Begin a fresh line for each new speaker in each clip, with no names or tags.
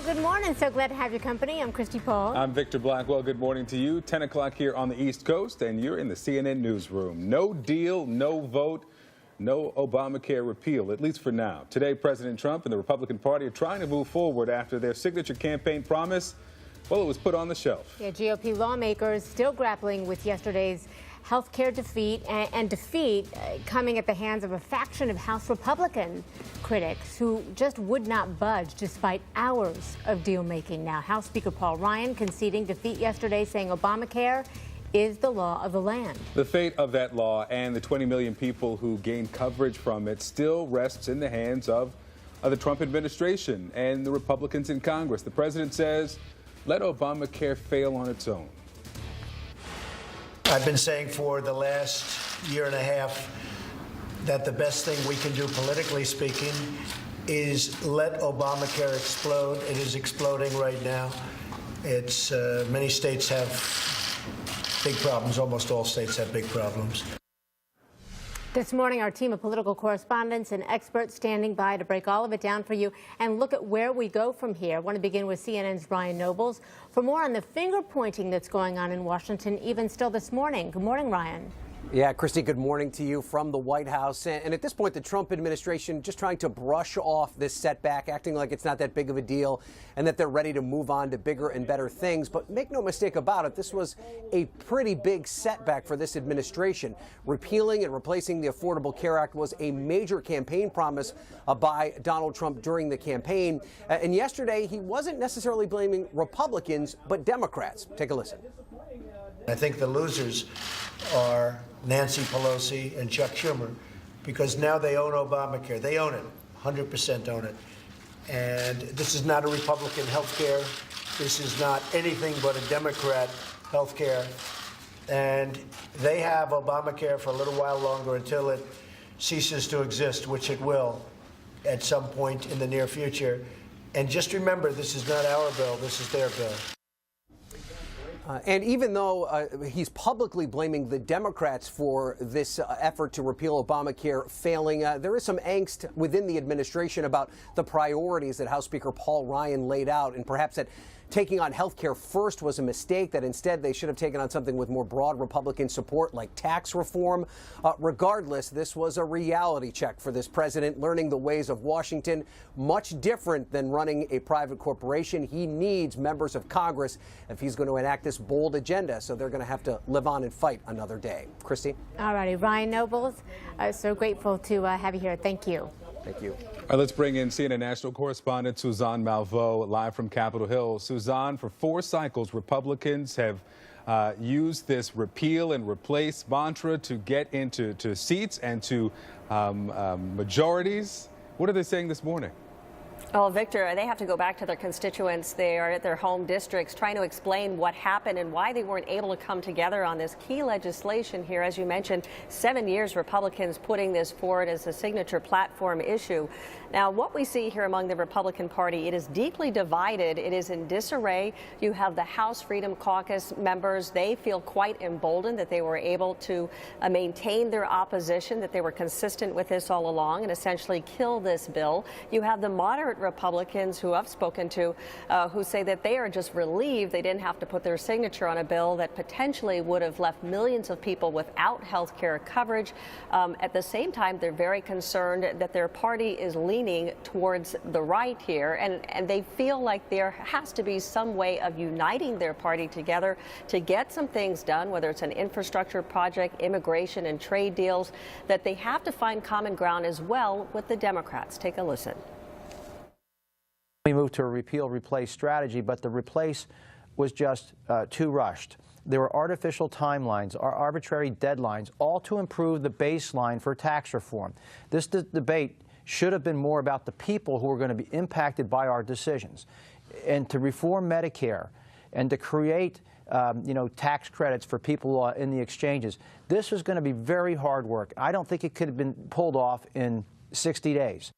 good morning. So glad to have your company. I'm Christy Paul.
I'm Victor Blackwell. Good morning to you. 10 o'clock here on the East Coast, and you're in the CNN newsroom. No deal, no vote, no Obamacare repeal, at least for now. Today, President Trump and the Republican Party are trying to move forward after their signature campaign promise, well, it was put on the shelf.
Yeah, GOP lawmakers still grappling with yesterday's health care defeat and defeat coming at the hands of a faction of House Republican critics who just would not budge despite hours of deal making. Now, House Speaker Paul Ryan conceding defeat yesterday, saying Obamacare is the law of the land. The
fate of that law and the 20 million people who gained coverage from it still rests in the hands of the Trump administration and the Republicans in Congress. The president says, let Obamacare fail on its own.
I've been saying for the last year and a half that the best thing we can do, politically speaking, is let Obamacare explode. It is exploding right now. It's many states have big problems. Almost all states have big problems.
This morning, our team of political correspondents and experts standing by to break all of it down for you and look at where we go from here. I want to begin with CNN's Ryan Nobles for more on the finger-pointing that's going on in Washington, even still this morning. Good morning, Ryan.
Yeah, Christy, good morning to you from the White House. And at this point, the Trump administration just trying to brush off this setback, acting like it's not that big of a deal and that they're ready to move on to bigger and better things. But make no mistake about it, this was a pretty big setback for this administration. Repealing and replacing the Affordable Care Act was a major campaign promise by Donald Trump during the campaign. And yesterday, he wasn't necessarily blaming Republicans, but Democrats. Take a listen.
I think the losers are Nancy Pelosi and Chuck Schumer, because now they own Obamacare. They own it, 100% own it. And this is not a Republican health care. This is not anything but a Democrat health care. And they have Obamacare for a little while longer until it ceases to exist, which it will at some point in the near future. And just remember, this is not our bill, this is their bill.
And even though he's publicly blaming the Democrats for this effort to repeal Obamacare failing, there is some angst within the administration about the priorities that House Speaker Paul Ryan laid out, and perhaps that taking on health care first was a mistake, that instead they should have taken on something with more broad Republican support like tax reform. Regardless, this was a reality check for this president, learning the ways of Washington, much different than running a private corporation. He needs members of Congress if he's going to enact this bold agenda, so they're going to have to live on and fight another day. Christy?
All righty, Ryan Nobles, so grateful to have you here. Thank you.
Thank you.
All right, let's bring in CNN national correspondent Suzanne Malveaux live from Capitol Hill. Suzanne, for 4 cycles, Republicans have used this repeal and replace mantra to get into seats and to majorities. What are they saying this morning?
Well, Victor, they have to go back to their constituents. They are at their home districts trying to explain what happened and why they weren't able to come together on this key legislation here. As you mentioned, 7 years Republicans putting this forward as a signature platform issue. Now, what we see here among the Republican Party, it is deeply divided. It is in disarray. You have the House Freedom Caucus members. They feel quite emboldened that they were able to maintain their opposition, that they were consistent with this all along and essentially kill this bill. You have the moderate Republicans who I've spoken to who say that they are just relieved they didn't have to put their signature on a bill that potentially would have left millions of people without health care coverage. At the same time, they're very concerned that their party is leaning towards the right here, and they feel like there has to be some way of uniting their party together to get some things done, whether it's an infrastructure project, immigration and trade deals, that they have to find common ground as well with the Democrats. Take a listen.
We moved to a repeal-replace strategy, but the replace was just too rushed. There were artificial timelines, arbitrary deadlines, all to improve the baseline for tax reform. This debate should have been more about the people who are going to be impacted by our decisions, and to reform Medicare and to create tax credits for people in the exchanges. This was going to be very hard work. I don't think it could have been pulled off in 60 days.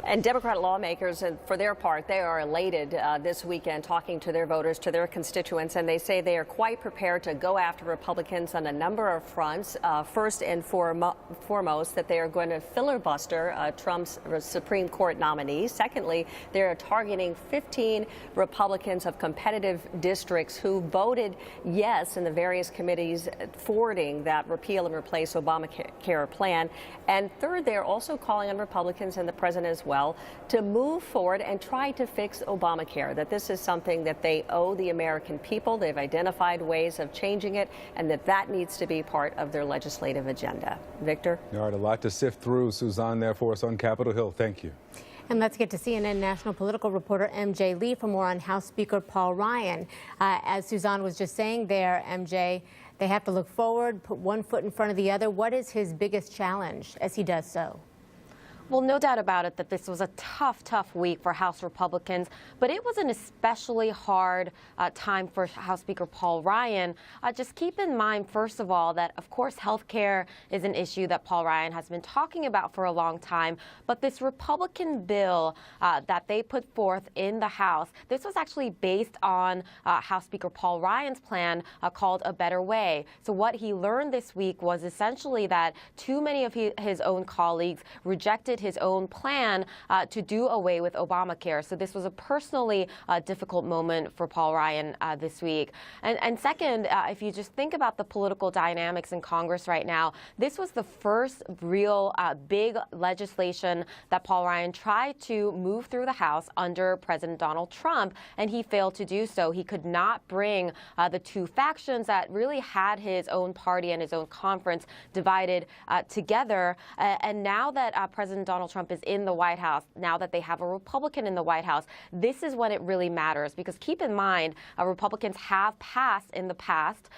And Democrat lawmakers, for their part, they are elated this weekend talking to their voters, to their constituents, and they say they are quite prepared to go after Republicans on a number of fronts. First and foremost, that they are going to filibuster Trump's Supreme Court nominee. Secondly, they're targeting 15 Republicans of competitive districts who voted yes in the various committees forwarding that repeal and replace Obamacare plan. And third, they're also calling on Republicans and the president as well to move forward and try to fix Obamacare, that this is something that they owe the American people. They've identified ways of changing it, and that needs to be part of their legislative agenda. Victor?
All right, a lot to sift through. Suzanne there for us on Capitol Hill. Thank you.
And let's get to CNN national political reporter MJ Lee for more on House Speaker Paul Ryan. As Suzanne was just saying there, MJ, they have to look forward, put one foot in front of the other. What is his biggest challenge as he does so?
Well, no doubt about it that this was a tough week for House Republicans, but it was an especially hard time for House Speaker Paul Ryan. Just keep in mind, first of all, that, of course, health care is an issue that Paul Ryan has been talking about for a long time, but this Republican bill that they put forth in the House, this was actually based on House Speaker Paul Ryan's plan called A Better Way. So what he learned this week was essentially that too many of his own colleagues rejected his own plan to do away with Obamacare. So this was a personally difficult moment for Paul Ryan this week. And second, if you just think about the political dynamics in Congress right now, this was the first real big legislation that Paul Ryan tried to move through the House under President Donald Trump, and he failed to do so. He could not bring the two factions that really had his own party and his own conference divided together. And now that President Donald Trump is in the White House, now that they have a Republican in the White House, this is when it really matters. Because keep in mind, Republicans have passed in the past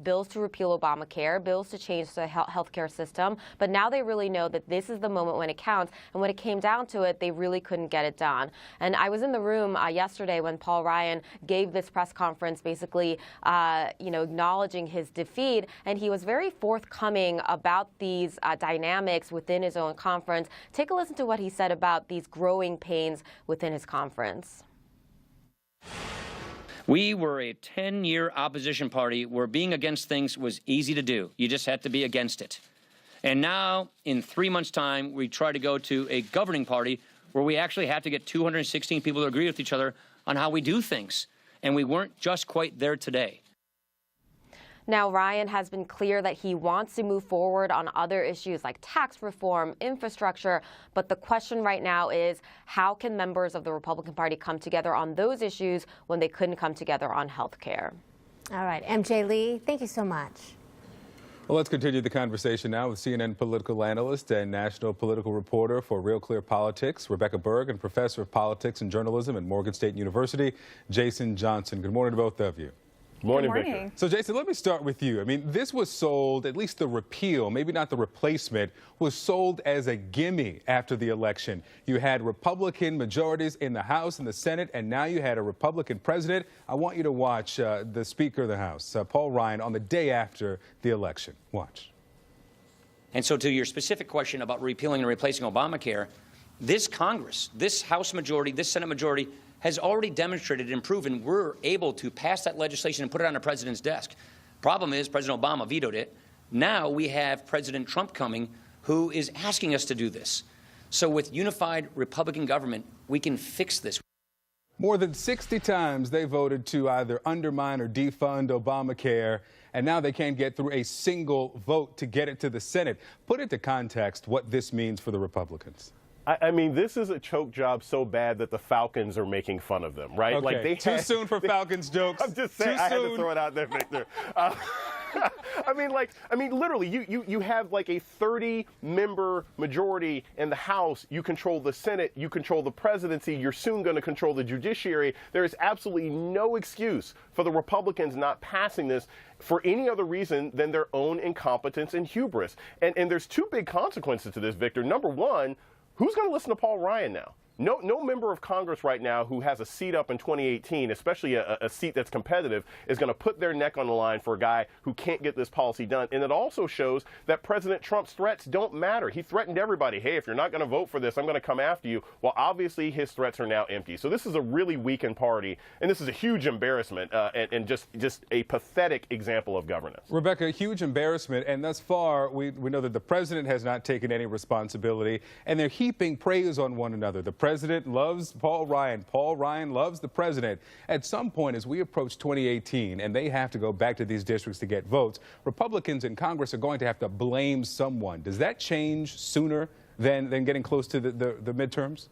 bills to repeal Obamacare, bills to change the health care system, but now they really know that this is the moment when it counts. And when it came down to it, they really couldn't get it done. And I was in the room yesterday when Paul Ryan gave this press conference, basically, acknowledging his defeat, and he was very forthcoming about these dynamics within his own conference. Take a listen to what he said about these growing pains within his conference.
We were a 10-year opposition party where being against things was easy to do. You just had to be against it. And now, in 3 months' time, we try to go to a governing party where we actually have to get 216 people to agree with each other on how we do things. And we weren't just quite there today.
Now, Ryan has been clear that he wants to move forward on other issues like tax reform, infrastructure, but the question right now is how can members of the Republican Party come together on those issues when they couldn't come together on health care?
All right, MJ Lee, thank you so much.
Well, let's continue the conversation now with CNN political analyst and national political reporter for Real Clear Politics, Rebecca Berg, and professor of politics and journalism at Morgan State University, Jason Johnson. Good morning to both of you.
Morning, Victor.
So, Jason, let me start with you. I mean, this was sold, at least the repeal, maybe not the replacement, was sold as a gimme after the election. You had Republican majorities in the House and the Senate, and now you had a Republican president. I want you to watch the Speaker of the House, Paul Ryan, on the day after the election. Watch.
And so to your specific question about repealing and replacing Obamacare, this Congress, this House majority, this Senate majority, has already demonstrated and proven we're able to pass that legislation and put it on the president's desk. Problem is, President Obama vetoed it. Now we have President Trump coming, who is asking us to do this. So with unified Republican government, we can fix this.
More than 60 times they voted to either undermine or defund Obamacare, and now they can't get through a single vote to get it to the Senate. Put into context what this means for the Republicans.
I mean, this is a choke job so bad that the Falcons are making fun of them, right?
Okay.
Like
Too soon for Falcons jokes.
I'm just saying, I had to throw it out there, Victor. I mean, literally, you have like a 30-member majority in the House. You control the Senate. You control the presidency. You're soon going to control the judiciary. There is absolutely no excuse for the Republicans not passing this for any other reason than their own incompetence and hubris. And there's two big consequences to this, Victor. Number one, who's going to listen to Paul Ryan now? No member of Congress right now who has a seat up in 2018, especially a seat that's competitive, is going to put their neck on the line for a guy who can't get this policy done. And it also shows that President Trump's threats don't matter. He threatened everybody. Hey, if you're not going to vote for this, I'm going to come after you. Well, obviously his threats are now empty. So this is a really weakened party, and this is a huge embarrassment and just a pathetic example of governance.
Rebecca, a huge embarrassment, and thus far we know that the president has not taken any responsibility, and they're heaping praise on one another. The president loves Paul Ryan. Paul Ryan loves the president. At some point, as we approach 2018 and they have to go back to these districts to get votes, Republicans in Congress are going to have to blame someone. Does that change sooner than getting close to the midterms?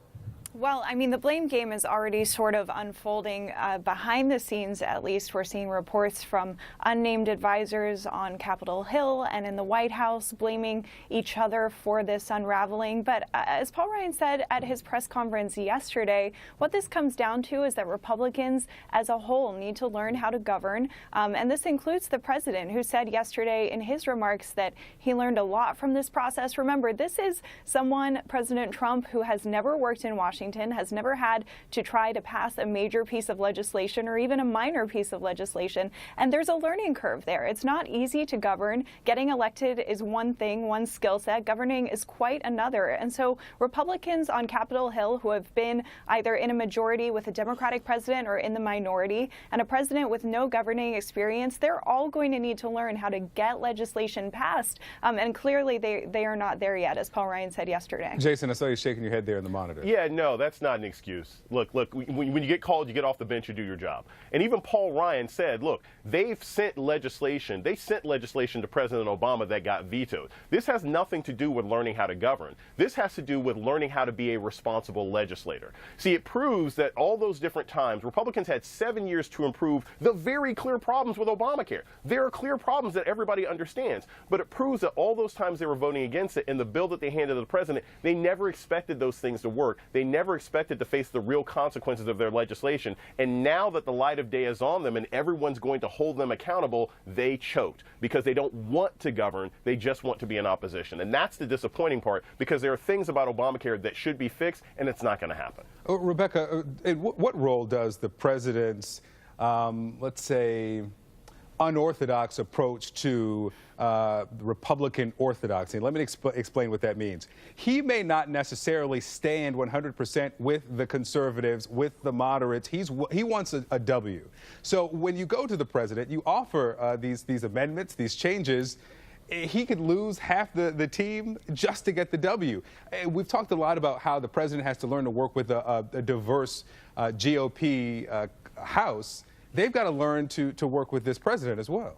Well, I mean, the blame game is already sort of unfolding behind the scenes, at least. We're seeing reports from unnamed advisors on Capitol Hill and in the White House blaming each other for this unraveling. But as Paul Ryan said at his press conference yesterday, what this comes down to is that Republicans as a whole need to learn how to govern. And this includes the president, who said yesterday in his remarks that he learned a lot from this process. Remember, this is someone, President Trump, who has never worked in Washington, has never had to try to pass a major piece of legislation or even a minor piece of legislation. And there's a learning curve there. It's not easy to govern. Getting elected is one thing, one skill set. Governing is quite another. And so Republicans on Capitol Hill, who have been either in a majority with a Democratic president or in the minority, and a president with no governing experience, they're all going to need to learn how to get legislation passed. And clearly they are not there yet, as Paul Ryan said yesterday.
Jason, I saw you shaking your head there in the monitor.
Yeah, no, that's not an excuse. Look, when you get called, you get off the bench, you do your job. And even Paul Ryan said, look, they sent legislation to President Obama that got vetoed. This has nothing to do with learning how to govern. This has to do with learning how to be a responsible legislator. See, it proves that all those different times, Republicans had 7 years to improve the very clear problems with Obamacare. There are clear problems that everybody understands, but it proves that all those times they were voting against it, and the bill that they handed to the president, they never expected those things to work. They never expected to face the real consequences of their legislation. And now that the light of day is on them and everyone's going to hold them accountable, they choked because they don't want to govern. They just want to be in opposition. And that's the disappointing part, because there are things about Obamacare that should be fixed, and it's not going to happen.
Rebecca, what role does the president's, let's say, unorthodox approach to Republican orthodoxy? Let me explain what that means. He may not necessarily stand 100% with the conservatives, with the moderates. He wants a W. So when you go to the president, you offer these amendments, these changes. He could lose half the team just to get the W. We've talked a lot about how the president has to learn to work with a diverse GOP House. They've got to learn to work with this president as well.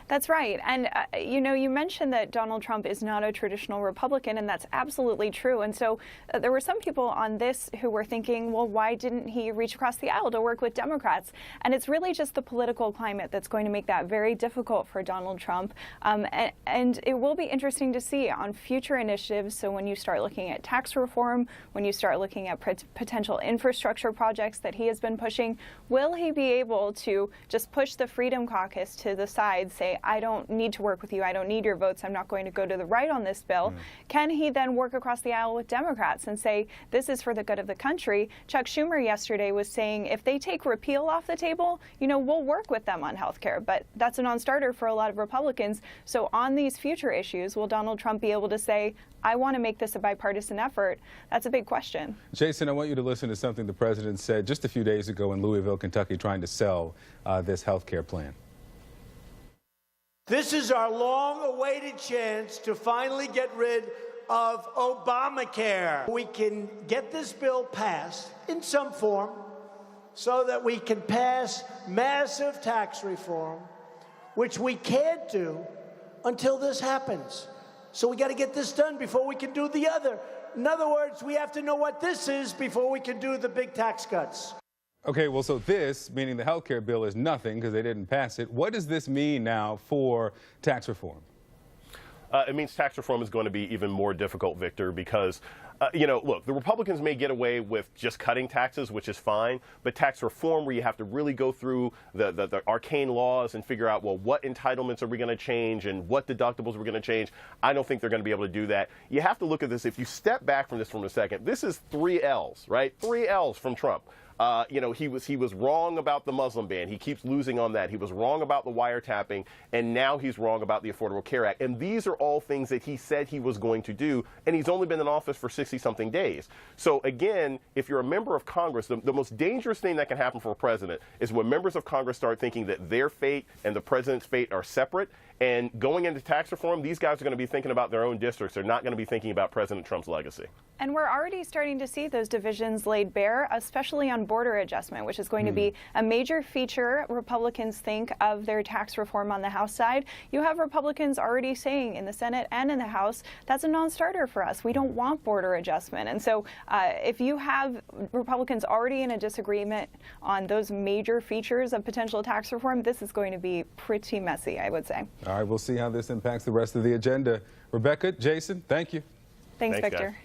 That's right. And, you mentioned that Donald Trump is not a traditional Republican, and that's absolutely true. And so there were some people on this who were thinking, well, why didn't he reach across the aisle to work with Democrats? And it's really just the political climate that's going to make that very difficult for Donald Trump. And it will be interesting to see on future initiatives. So when you start looking at tax reform, when you start looking at potential infrastructure projects that he has been pushing, will he be able to just push the Freedom Caucus to the side, say, I don't need to work with you, I don't need your votes, I'm not going to go to the right on this bill? Can he then work across the aisle with Democrats and say, this is for the good of the country? Chuck Schumer yesterday was saying, if they take repeal off the table, we'll work with them on health care. But that's a non-starter for a lot of Republicans. So on these future issues, will Donald Trump be able to say, I want to make this a bipartisan effort? That's a big question.
Jason, I want you to listen to something the president said just a few days ago in Louisville, Kentucky, trying to sell this health care plan.
This is our long-awaited chance to finally get rid of Obamacare. We can get this bill passed in some form so that we can pass massive tax reform, which we can't do until this happens. So we got to get this done before we can do the other. In other words, we have to know what this is before we can do the big tax cuts.
Okay, well, so this, meaning the health care bill, is nothing because they didn't pass it. What does this mean now for tax reform?
it means tax reform is going to be even more difficult, Victor, because look, the Republicans may get away with just cutting taxes, which is fine, but tax reform, where you have to really go through the arcane laws and figure out, well, what entitlements are we going to change and what deductibles we're going to change, I don't think they're going to be able to do that. You have to look at this. If you step back from this for a second, this is 3 L's, right? 3 L's from Trump. He was wrong about the Muslim ban. He keeps losing on that. He was wrong about the wiretapping, and now he's wrong about the Affordable Care Act. And these are all things that he said he was going to do, and he's only been in office for 60-something days. So again, if you're a member of Congress, the most dangerous thing that can happen for a president is when members of Congress start thinking that their fate and the president's fate are separate. And going into tax reform, these guys are going to be thinking about their own districts. They're not going to be thinking about President Trump's legacy.
And we're already starting to see those divisions laid bare, especially on border adjustment, which is going to be a major feature Republicans think of their tax reform on the House side. You have Republicans already saying in the Senate and in the House, that's a non-starter for us. We don't want border adjustment. And so if you have Republicans already in a disagreement on those major features of potential tax reform, this is going to be pretty messy, I would say.
All right, we'll see how this impacts the rest of the agenda. Rebecca, Jason, thank you.
Thanks, Victor.
Guys.